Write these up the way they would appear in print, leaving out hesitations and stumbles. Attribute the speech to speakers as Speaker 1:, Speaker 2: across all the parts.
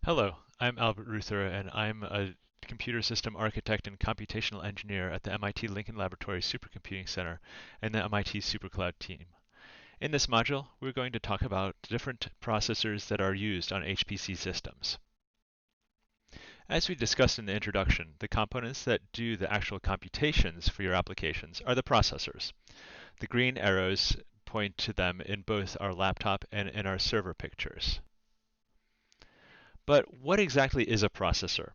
Speaker 1: Hello, I'm Albert Ruther, and I'm a computer system architect and computational engineer at the MIT Lincoln Laboratory Supercomputing Center and the MIT SuperCloud team. In this module, we're going to talk about different processors that are used on HPC systems. As we discussed in the introduction, the components that do the actual computations for your applications are the processors. The green arrows point to them in both our laptop and in our server pictures. But what exactly is a processor?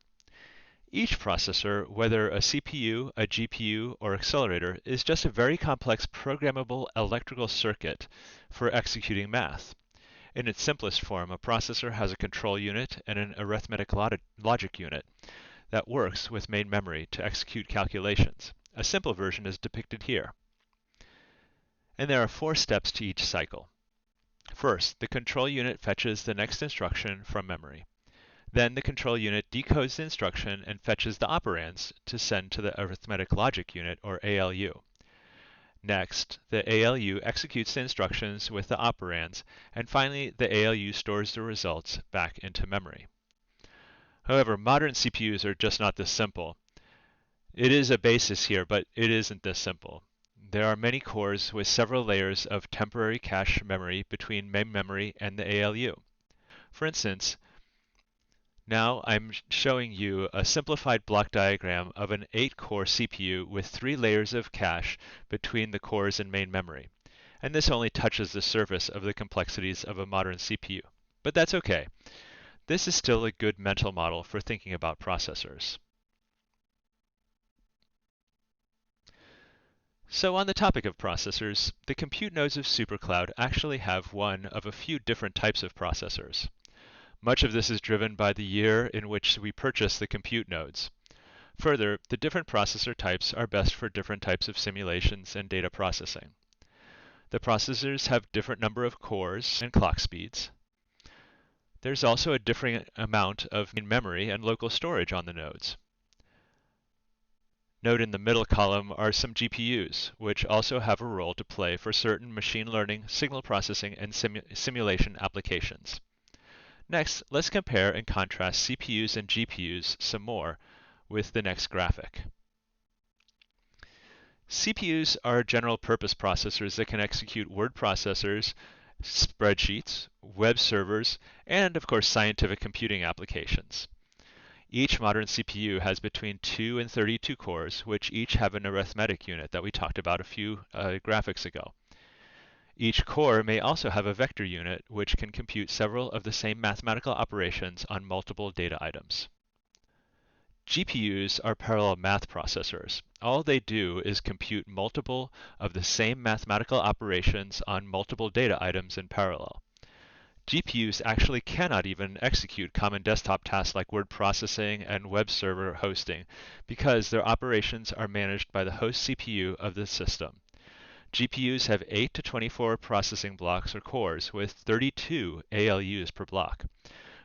Speaker 1: Each processor, whether a CPU, a GPU, or accelerator, is just a very complex programmable electrical circuit for executing math. In its simplest form, a processor has a control unit and an arithmetic logic unit that works with main memory to execute calculations. A simple version is depicted here. And there are 4 steps to each cycle. First, the control unit fetches the next instruction from memory. Then the control unit decodes the instruction and fetches the operands to send to the arithmetic logic unit, or ALU. Next, the ALU executes the instructions with the operands, and finally the ALU stores the results back into memory. However, modern CPUs are just not this simple. It is a basis here, but it isn't this simple. There are many cores with several layers of temporary cache memory between main memory and the ALU. For instance, now I'm showing you a simplified block diagram of an 8-core CPU with 3 layers of cache between the cores and main memory. And this only touches the surface of the complexities of a modern CPU. But that's okay. This is still a good mental model for thinking about processors. So on the topic of processors, the compute nodes of SuperCloud actually have one of a few different types of processors. Much of this is driven by the year in which we purchase the compute nodes. Further, the different processor types are best for different types of simulations and data processing. The processors have different number of cores and clock speeds. There's also a differing amount of memory and local storage on the nodes. Note in the middle column are some GPUs, which also have a role to play for certain machine learning, signal processing, and simulation applications. Next, let's compare and contrast CPUs and GPUs some more with the next graphic. CPUs are general purpose processors that can execute word processors, spreadsheets, web servers, and of course scientific computing applications. Each modern CPU has between 2 and 32 cores, which each have an arithmetic unit that we talked about a few graphics ago. Each core may also have a vector unit, which can compute several of the same mathematical operations on multiple data items. GPUs are parallel math processors. All they do is compute multiple of the same mathematical operations on multiple data items in parallel. GPUs actually cannot even execute common desktop tasks like word processing and web server hosting because their operations are managed by the host CPU of the system. GPUs have 8 to 24 processing blocks or cores with 32 ALUs per block.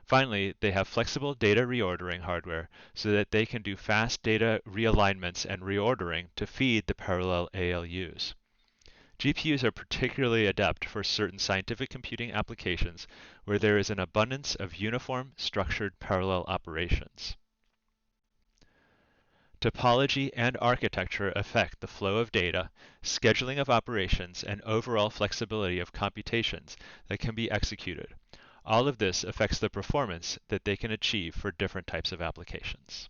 Speaker 1: Finally, they have flexible data reordering hardware so that they can do fast data realignments and reordering to feed the parallel ALUs. GPUs are particularly adept for certain scientific computing applications where there is an abundance of uniform, structured parallel operations. Topology and architecture affect the flow of data, scheduling of operations, and overall flexibility of computations that can be executed. All of this affects the performance that they can achieve for different types of applications.